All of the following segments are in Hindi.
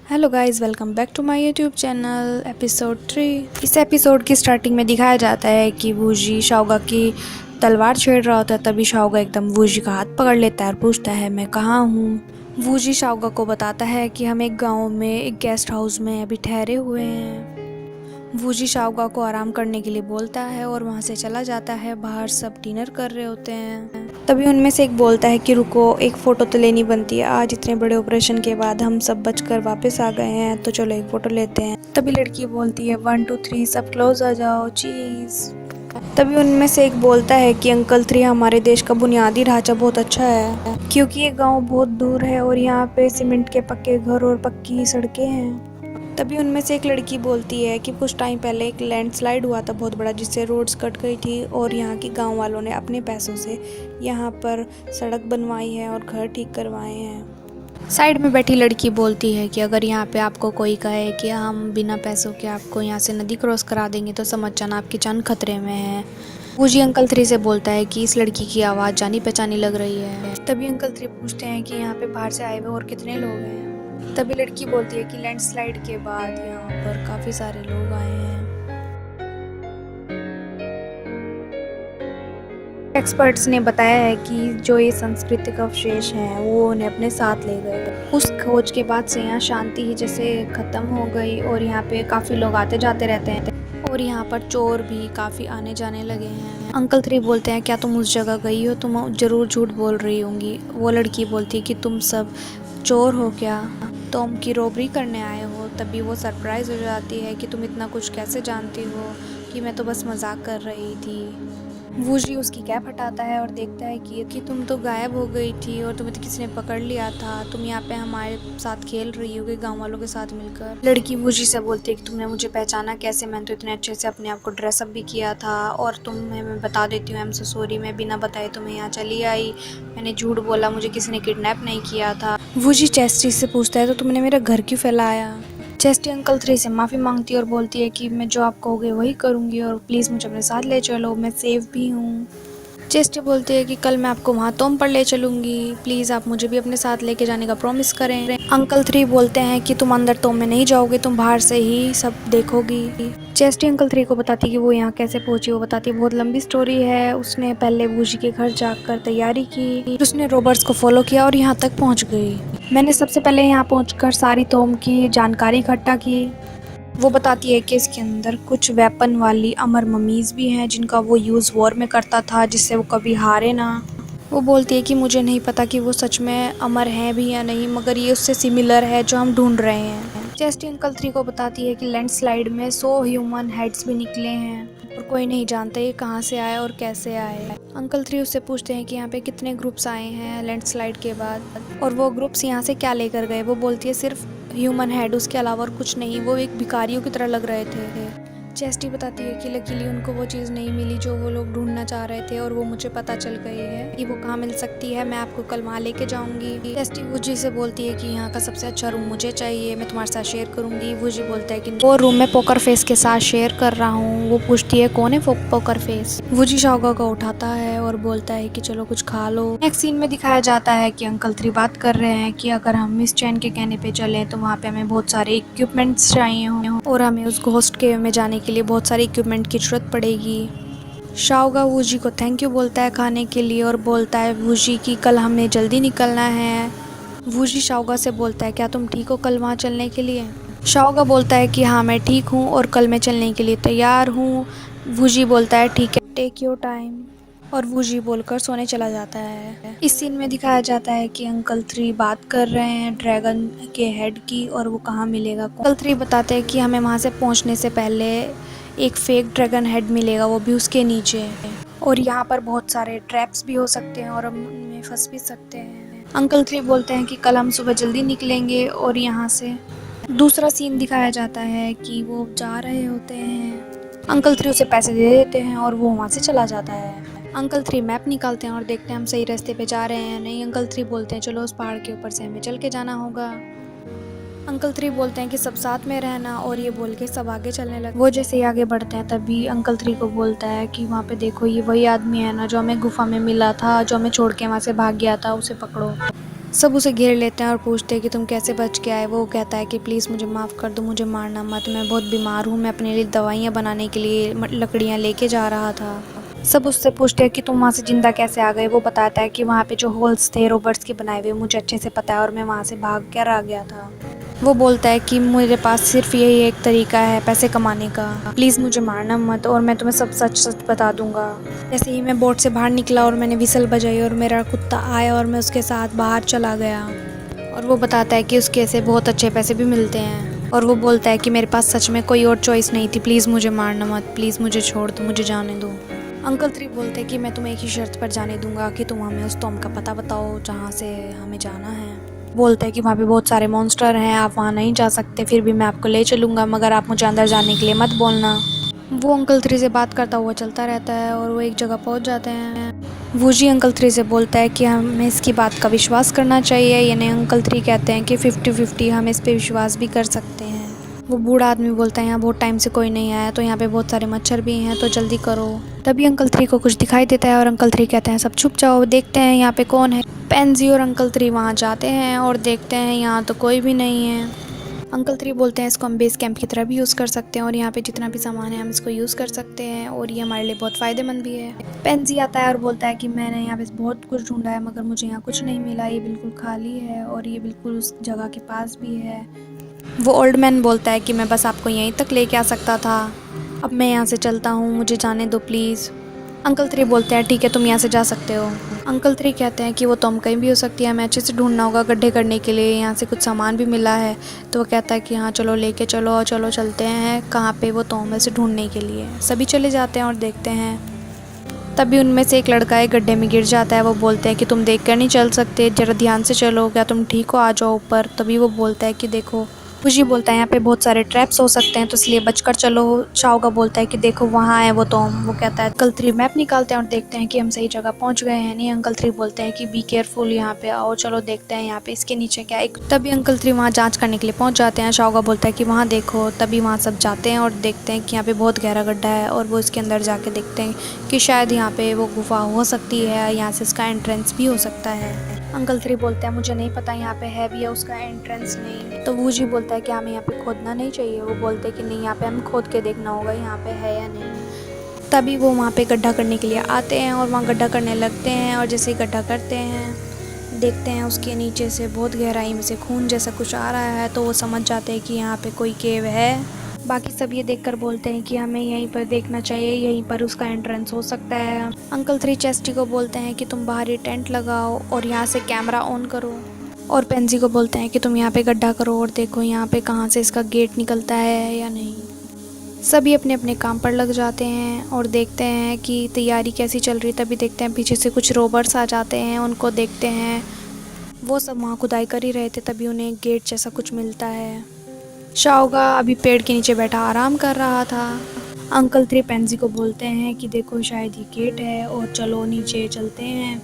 Hello guys, welcome back to my YouTube channel episode 3। इस एपिसोड की स्टार्टिंग में दिखाया जाता है कि वूजी शाओगा की तलवार छेड़ रहा होता है। तभी शाओगा एकदम वूजी का हाथ पकड़ लेता है और पूछता है मैं कहाँ हूँ। वूजी शाओगा को बताता है कि हम एक गांव में एक गेस्ट हाउस में अभी ठहरे हुए हैं। वूजी शाओगा को आराम करने के लिए बोलता है और वहाँ से चला जाता है। बाहर सब डिनर कर रहे होते हैं। तभी उनमें से एक बोलता है कि रुको, एक फ़ोटो तो लेनी बनती है। आज इतने बड़े ऑपरेशन के बाद हम सब बचकर वापस आ गए हैं, तो चलो एक फ़ोटो लेते हैं। तभी लड़की बोलती है 1 2 3 सब क्लोज आ जाओ, चीज़। तभी उनमें से एक बोलता है कि अंकल 3, हमारे देश का बुनियादी ढांचा बहुत अच्छा है, क्योंकि ये गांव बहुत दूर है और यहाँ पे सीमेंट के पक्के घर और पक्की सड़कें हैं। तभी उनमें से एक लड़की बोलती है कि कुछ टाइम पहले एक लैंडस्लाइड हुआ था बहुत बड़ा, जिससे रोड्स कट गई थी और यहाँ की गांव वालों ने अपने पैसों से यहाँ पर सड़क बनवाई है और घर ठीक करवाए हैं। साइड में बैठी लड़की बोलती है कि अगर यहाँ पे आपको कोई कहे कि हम बिना पैसों के आपको यहाँ से नदी क्रॉस करा देंगे तो समझ जाना आपकी जान खतरे में है। वूजी अंकल 3 से बोलता है कि इस लड़की की आवाज़ जानी पहचानी लग रही है। तभी अंकल 3 पूछते हैं कि यहाँ पे बाहर से आए हुए और कितने लोग हैं। तभी लड़की बोलती है कि लैंडस्लाइड के बाद यहाँ पर काफ़ी सारे लोग आए हैं। एक्सपर्ट्स ने बताया है कि जो ये सांस्कृतिक अवशेष हैं वो उन्हें अपने साथ ले गए। उस खोज के बाद से यहाँ शांति ही जैसे ख़त्म हो गई और यहाँ पे काफ़ी लोग आते जाते रहते हैं और यहाँ पर चोर भी काफ़ी आने जाने लगे हैं। अंकल 3 बोलते हैं क्या तुम उस जगह गई हो? तुम ज़रूर झूठ बोल रही होंगी। वो लड़की बोलती है कि तुम सब चोर हो क्या? तुम की रॉबरी करने आए हो? तभी वो सरप्राइज़ हो जाती है कि तुम इतना कुछ कैसे जानती हो, कि मैं तो बस मजाक कर रही थी। वूजी उसकी कैप हटाता है और देखता है कि तुम तो गायब हो गई थी और तुम्हें तो किसी ने पकड़ लिया था। तुम यहाँ पे हमारे साथ खेल रही होगी गांव वालों के साथ मिलकर। लड़की वूजी से बोलती है कि तुमने मुझे पहचाना कैसे? मैंने तो इतने अच्छे से अपने आप को ड्रेसअप भी किया था और तुम्हें मैं बता देती हूँ, आई एम सो सॉरी, मैं बिना बताए तुम्हें यहाँ चली आई। मैंने झूठ बोला, मुझे किसी ने किडनैप नहीं किया था। वूजी चेस्टी से पूछता है तो तुमने मेरा घर क्यों फैलाया? चेस्टी अंकल 3 से माफ़ी मांगती है और बोलती है कि मैं जो आप कहोगे वही करूँगी और प्लीज़ मुझे अपने साथ ले चलो, मैं सेफ भी हूँ। चेस्टी बोलती है कि कल मैं आपको वहाँ तोम पर ले चलूँगी, प्लीज़ आप मुझे भी अपने साथ लेके जाने का प्रॉमिस करें। अंकल 3 बोलते हैं कि तुम अंदर तोम में नहीं जाओगे, तुम बाहर से ही सब देखोगी। चेस्टी अंकल 3 को बताती है कि वो यहाँ कैसे पहुंची। वो बताती है बहुत लंबी स्टोरी है। उसने पहले वूजी के घर जाकर तैयारी की, उसने रॉबर्ट्स को फॉलो किया और यहाँ तक पहुँच गई। मैंने सबसे पहले यहाँ पहुँचकर सारी तोम की जानकारी इकट्ठा की। वो बताती है कि इसके अंदर कुछ वेपन वाली अमर ममीज़ भी हैं जिनका वो यूज़ वॉर में करता था, जिससे वो कभी हारे ना। वो बोलती है कि मुझे नहीं पता कि वो सच में अमर हैं भी या नहीं, मगर ये उससे सिमिलर है जो हम ढूंढ रहे हैं। चेस्टी अंकल 3 को बताती है कि लैंडस्लाइड में 100 ह्यूमन हेड्स भी निकले हैं और कोई नहीं जानता ये कहाँ से आए और कैसे आए। अंकल 3 उससे पूछते हैं कि यहाँ पे कितने ग्रुप्स आए हैं लैंडस्लाइड के बाद और वो ग्रुप्स यहाँ से क्या लेकर गए। वो बोलती है सिर्फ ह्यूमन हेड, उसके अलावा और कुछ नहीं। वो एक भिखारियों की तरह लग रहे थे। चेस्टी बताती है कि लकीली उनको वो चीज़ नहीं मिली जो वो लोग ढूंढना चाह रहे थे और वो मुझे पता चल गई है कि वो कहाँ मिल सकती है। मैं आपको कल वहाँ लेके जाऊंगी। चेस्टी वूजी से बोलती है कि यहाँ का सबसे अच्छा रूम मुझे चाहिए, मैं तुम्हारे साथ शेयर करूंगी। वूजी बोलता है कि वो रूम मैं पोकर फेस के साथ शेयर कर रहा हूँ। वो पूछती है कौन है पोकर फेस? वूजी शाओगा को उठाता है और बोलता है कि चलो कुछ खा लो। नेक्स्ट सीन में दिखाया जाता है कि अंकल 3 बात कर रहे हैं कि अगर हम मिस चैन के कहने पे चले तो वहाँ पे हमें बहुत सारे इक्विपमेंट्स चाहिए हों और हमें उस घोस्ट केव में जाने के लिए बहुत सारे इक्विपमेंट की जरूरत पड़ेगी। शाओगा वूजी को थैंक यू बोलता है खाने के लिए और बोलता है वूजी कि कल हमें जल्दी निकलना है। वूजी शाओगा से बोलता है क्या तुम ठीक हो कल वहाँ चलने के लिए? शाओगा बोलता है कि हाँ मैं ठीक हूँ और कल मैं चलने के लिए तैयार हूँ। वूजी बोलता है ठीक है, टेक योर टाइम, और वूजी बोलकर सोने चला जाता है। इस सीन में दिखाया जाता है कि अंकल 3 बात कर रहे हैं ड्रैगन के हेड की और वो कहाँ मिलेगा। अंकल 3 बताते हैं कि हमें वहाँ से पहुँचने से पहले एक फेक ड्रैगन हेड मिलेगा, वो भी उसके नीचे, और यहाँ पर बहुत सारे ट्रैप्स भी हो सकते हैं और हम उनमें फंस भी सकते हैं। अंकल 3 बोलते हैं कि कल हम सुबह जल्दी निकलेंगे और यहाँ से दूसरा सीन दिखाया जाता है कि वो जा रहे होते हैं। अंकल 3 उसे पैसे दे देते हैं और वो वहाँ से चला जाता है। अंकल 3 मैप निकालते हैं और देखते हैं हम सही रास्ते पे जा रहे हैं या नहीं। अंकल 3 बोलते हैं चलो उस पहाड़ के ऊपर से हमें चल के जाना होगा। अंकल 3 बोलते हैं कि सब साथ में रहना, और ये बोल के सब आगे चलने लगे। वो जैसे ही आगे बढ़ते हैं तभी अंकल 3 को बोलता है कि वहाँ पे देखो ये वही आदमी है ना जो हमें गुफा में मिला था, जो हमें छोड़ के वहाँ से भाग गया था, उसे पकड़ो। सब उसे घेर लेते हैं और पूछते हैं कि तुम कैसे बच के आए। वो कहता है कि प्लीज़ मुझे माफ़ कर दो, मुझे मारना मत, मैं बहुत बीमार हूँ, मैं अपने लिए दवाइयाँ बनाने के लिए लकड़ियाँ लेके जा रहा था। सब उससे पूछते हैं कि तुम वहाँ से ज़िंदा कैसे आ गए। वो बताता है कि वहाँ पे जो होल्स थे रोबर्ट्स के बनाए हुए मुझे अच्छे से पता है और मैं वहाँ से भाग कर आ गया था। वो बोलता है कि मेरे पास सिर्फ यही एक तरीका है पैसे कमाने का, प्लीज़ मुझे मारना मत और मैं तुम्हें सब सच सच बता दूंगा। जैसे ही मैं बोट से बाहर निकला और मैंने विसल बजाई और मेरा कुत्ता आया और मैं उसके साथ बाहर चला गया। और वो बताता है कि उसके से बहुत अच्छे पैसे भी मिलते हैं। और वो बोलता है कि मेरे पास सच में कोई और चॉइस नहीं थी, प्लीज़ मुझे मारना मत, प्लीज़ मुझे छोड़ दो, मुझे जाने दो। अंकल 3 बोलते हैं कि मैं तुम्हें एक ही शर्त पर जाने दूंगा कि तुम हमें उस टॉम का पता बताओ जहाँ से हमें जाना है। बोलते हैं कि वहाँ पे बहुत सारे मॉन्स्टर हैं, आप वहाँ नहीं जा सकते, फिर भी मैं आपको ले चलूँगा, मगर आप मुझे अंदर जाने के लिए मत बोलना। वो अंकल 3 से बात करता हुआ चलता रहता है और वो एक जगह पहुँच जाते हैं। वो जी अंकल 3 से बोलता है कि हमें इसकी बात का विश्वास करना चाहिए, यानी अंकल 3 कहते हैं कि 50-50 हम इस पे विश्वास भी कर सकते हैं। वो बूढ़ा आदमी बोलता है यहाँ बहुत टाइम से कोई नहीं आया, तो यहाँ पे बहुत सारे मच्छर भी हैं, तो जल्दी करो। तभी अंकल 3 को कुछ दिखाई देता है और अंकल 3 कहते हैं सब छुप जाओ, देखते हैं यहाँ पे कौन है। पेंजी और अंकल 3 वहाँ जाते हैं और देखते हैं यहाँ तो कोई भी नहीं है। अंकल 3 बोलते हैं इसको हम बेस कैंप की तरह भी यूज़ कर सकते हैं और यहाँ पे जितना भी सामान है हम इसको यूज़ कर सकते हैं और ये हमारे लिए बहुत फ़ायदेमंद भी है। पेंजी आता है और बोलता है कि मैंने यहाँ पे बहुत कुछ ढूंढा है मगर मुझे यहाँ कुछ नहीं मिला, ये बिल्कुल खाली है और ये बिल्कुल उस जगह के पास भी है। वो ओल्ड मैन बोलता है कि मैं बस आपको यहीं तक लेके आ सकता था, अब मैं यहाँ से चलता हूँ, मुझे जाने दो प्लीज़। अंकल 3 बोलते हैं ठीक है तुम यहाँ से जा सकते हो। अंकल 3 कहते हैं कि वो तुम कहीं भी हो सकती है, हमें अच्छे से ढूंढना होगा गड्ढे करने के लिए, यहाँ से कुछ सामान भी मिला है। तो वो कहता है कि हाँ चलो लेके चलो और चलो चलते हैं कहाँ पे वो तुम है से ढूंढने के लिए। सभी चले जाते हैं और देखते हैं। तभी उनमें से एक लड़का एक गड्ढे में गिर जाता है। वो बोलते हैं कि तुम देख कर नहीं चल सकते, ज़रा ध्यान से चलो, क्या तुम ठीक हो, आ जाओ ऊपर। तभी वो बोलता है कि देखो, खुशी बोलता है यहाँ पे बहुत सारे ट्रैप्स हो सकते हैं तो इसलिए बचकर चलो। शाओगा बोलता है कि देखो वहाँ है वो टॉम। वो कहता है अंकल 3 मैप निकालते हैं और देखते हैं कि हम सही जगह पहुँच गए हैं नहीं। अंकल 3 बोलते हैं कि बी केयरफुल, यहाँ पे आओ, चलो देखते हैं यहाँ पे इसके नीचे क्या है। तभी अंकल 3 वहाँ जांच करने के लिए पहुँच जाते हैं। शाओगा बोलता है कि वहाँ देखो। तभी वहाँ सब जाते हैं और देखते हैं कि यहाँ पे बहुत गहरा गड्ढा है और वो इसके अंदर जाके देखते हैं कि शायद यहाँ पे वो गुफा हो सकती है, यहाँ से इसका एंट्रेंस भी हो सकता है। अंकल 3 बोलते हैं मुझे नहीं पता यहाँ पे है भी या उसका एंट्रेंस नहीं। तो वो जी बोलता है कि हमें यहाँ पे खोदना नहीं चाहिए। वो बोलते हैं कि नहीं, यहाँ पे हमें खोद के देखना होगा यहाँ पे है या नहीं। तभी वो वहाँ पे गड्ढा करने के लिए आते हैं और वहाँ गड्ढा करने लगते हैं और जैसे ही गड्ढा करते हैं देखते हैं उसके नीचे से बहुत गहराई में से खून जैसा कुछ आ रहा है। तो वो समझ जाते हैं कि यहाँ पे कोई केव है। बाकी सब ये देखकर बोलते हैं कि हमें यहीं पर देखना चाहिए, यहीं पर उसका एंट्रेंस हो सकता है। अंकल 3 चेस्टी को बोलते हैं कि तुम बाहर ही टेंट लगाओ और यहाँ से कैमरा ऑन करो। और पेंजी को बोलते हैं कि तुम यहाँ पे गड्ढा करो और देखो यहाँ पे कहाँ से इसका गेट निकलता है या नहीं। सभी अपने अपने काम पर लग जाते हैं और देखते हैं कि तैयारी कैसी चल रही। तभी देखते हैं पीछे से कुछ रोबर्स आ जाते हैं, उनको देखते हैं। वो सब वहाँ खुदाई कर ही रहे थे, तभी उन्हें गेट जैसा कुछ मिलता है। शाओगा अभी पेड़ के नीचे बैठा आराम कर रहा था। अंकल 3 पेंजी को बोलते हैं कि देखो शायद ये गेट है और चलो नीचे चलते हैं।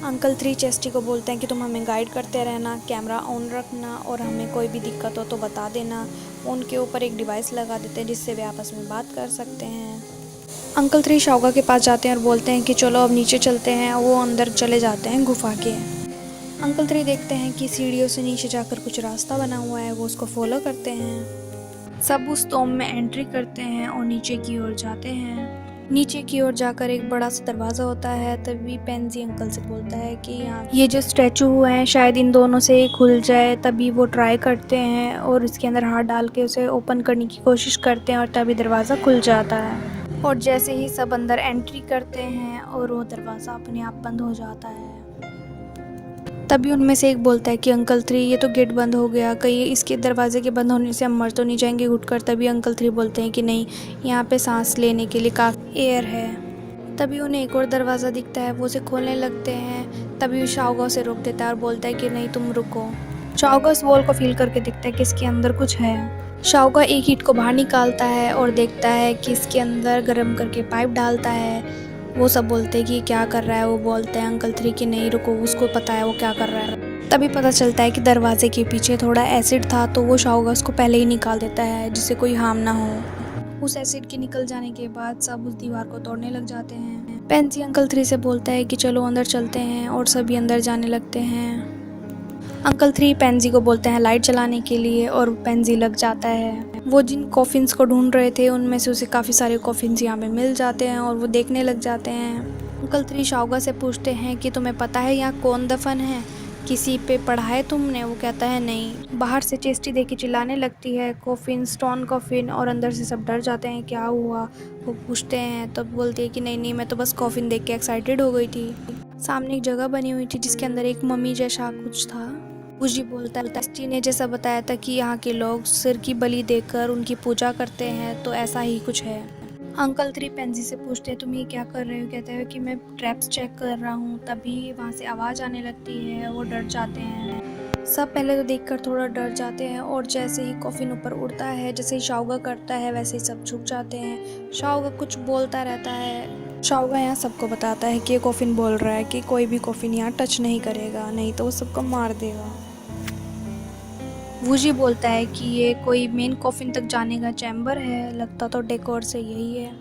अंकल 3 चेस्टी को बोलते हैं कि तुम हमें गाइड करते रहना, कैमरा ऑन रखना और हमें कोई भी दिक्कत हो तो बता देना। उनके ऊपर एक डिवाइस लगा देते हैं जिससे वे आपस में बात कर सकते हैं। अंकल 3 शाओगा के पास जाते हैं और बोलते हैं कि चलो अब नीचे चलते हैं। वो अंदर चले जाते हैं गुफा के। अंकल 3 देखते हैं कि सीढ़ियों से नीचे जाकर कुछ रास्ता बना हुआ है, वो उसको फॉलो करते हैं। सब उस टॉम में एंट्री करते हैं और नीचे की ओर जाते हैं। नीचे की ओर जाकर एक बड़ा सा दरवाज़ा होता है। तभी पेंजी अंकल से बोलता है कि यहाँ ये जो स्टैचू हुए हैं शायद इन दोनों से ही खुल जाए। तभी वो ट्राई करते हैं और इसके अंदर हाथ डाल के उसे ओपन करने की कोशिश करते हैं और तभी दरवाज़ा खुल जाता है। और जैसे ही सब अंदर एंट्री करते हैं और वो दरवाज़ा अपने आप बंद हो जाता है। तभी उनमें से एक बोलता है कि अंकल 3 ये तो गेट बंद हो गया, कहीं इसके दरवाजे के बंद होने से हम मर तो नहीं जाएंगे घुटकर। तभी अंकल 3 बोलते हैं कि नहीं, यहाँ पे सांस लेने के लिए काफ़ी एयर है। तभी उन्हें एक और दरवाज़ा दिखता है, वो उसे खोलने लगते हैं। तभी शाओगा उसे रोक देता है और बोलता है कि नहीं तुम रुको। शाओगा उस वॉल को फील करके दिखता है कि इसके अंदर कुछ है। शाओगा एक ईंट को बाहर निकालता है और देखता है कि इसके अंदर गर्म करके पाइप डालता है। वो सब बोलते हैं कि क्या कर रहा है। वो बोलते हैं अंकल 3 कि नहीं रुको, उसको पता है वो क्या कर रहा है। तभी पता चलता है कि दरवाजे के पीछे थोड़ा एसिड था, तो वो शाओगा उसको पहले ही निकाल देता है जिससे कोई हार्म ना हो। उस एसिड के निकल जाने के बाद सब उस दीवार को तोड़ने लग जाते हैं। पेंजी अंकल 3 से बोलता है कि चलो अंदर चलते हैं और सभी अंदर जाने लगते हैं। अंकल 3 पेंजी को बोलते हैं लाइट जलाने के लिए और पेंजी लग जाता है। वो जिन कॉफिन्स को ढूंढ रहे थे उनमें से उसे काफ़ी सारे कॉफिन्स यहाँ पे मिल जाते हैं और वो देखने लग जाते हैं। अंकल 3 शाओगा से पूछते हैं कि तुम्हें पता है यहाँ कौन दफन है, किसी पे पढ़ा है तुमने? वो कहता है नहीं। बाहर से चेस्टी देखी चिल्लाने लगती है कॉफिन, स्टोन कॉफिन, और अंदर से सब डर जाते हैं क्या हुआ। वो पूछते हैं तब बोलती है कि नहीं मैं तो बस कॉफिन देख के एक्साइटेड हो गई थी। सामने एक जगह बनी हुई थी जिसके अंदर एक मम्मी जैसा कुछ था। वूजी बोलता है चेस्टी ने जैसा बताया था कि यहाँ के लोग सिर की बलि देकर उनकी पूजा करते हैं, तो ऐसा ही कुछ है। अंकल 3 पेंजी से पूछते हैं तुम ये क्या कर रहे हो? कहते हैं कि मैं ट्रैप्स चेक कर रहा हूँ। तभी वहाँ से आवाज़ आने लगती है, वो डर जाते हैं। सब पहले तो देखकर थोड़ा डर जाते हैं और जैसे ही कॉफिन ऊपर उड़ता है, जैसे ही शाओगा करता है वैसे ही सब झुक जाते हैं। शाओगा कुछ बोलता रहता है। शाओगा यहाँ सबको बताता है कि ये कॉफिन बोल रहा है कि कोई भी कॉफिन यहाँ टच नहीं करेगा, नहीं तो वो सबको मार देगा। वूजी बोलता है कि ये कोई मेन कॉफिन तक जाने का चैम्बर है, लगता तो डेकोर से यही है।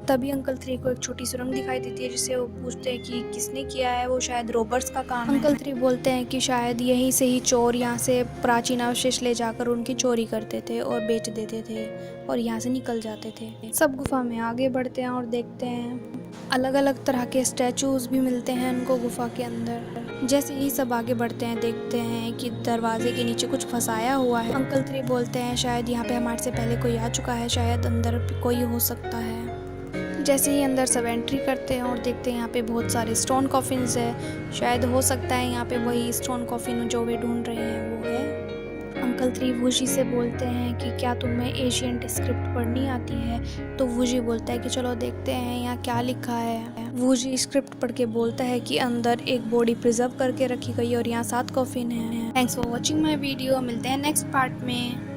तभी अंकल 3 को एक छोटी सुरंग दिखाई देती है जिससे वो पूछते हैं कि किसने किया है। वो शायद रॉबर्ट्स का काम है। अंकल 3 बोलते हैं कि शायद यहीं से ही चोर यहाँ से प्राचीन अवशेष ले जाकर उनकी चोरी करते थे और बेच देते थे और यहाँ से निकल जाते थे। सब गुफा में आगे बढ़ते हैं और देखते हैं अलग अलग तरह के स्टैचूज भी मिलते हैं उनको गुफा के अंदर। जैसे ही सब आगे बढ़ते हैं देखते हैं कि दरवाजे के नीचे कुछ फंसाया हुआ है। अंकल 3 बोलते हैं शायद यहाँ पे हमारे से पहले कोई आ चुका है, शायद अंदर कोई हो सकता है। जैसे ही अंदर सब एंट्री करते हैं और देखते हैं यहाँ पे बहुत सारे स्टोन कॉफिन्स है, शायद हो सकता है यहाँ पे वही स्टोन कॉफिन जो वे ढूंढ रहे हैं वो है। अंकल 3 वूजी से बोलते हैं कि क्या तुम्हें एशियंट स्क्रिप्ट पढ़नी आती है? तो वूजी बोलता है कि चलो देखते हैं यहाँ क्या लिखा है। वूजी स्क्रिप्ट पढ़ के बोलता है कि अंदर एक बॉडी प्रिजर्व करके रखी गई और यहाँ 7 कॉफिन है। Thanks for watching my video, मिलते हैं नेक्स्ट पार्ट में।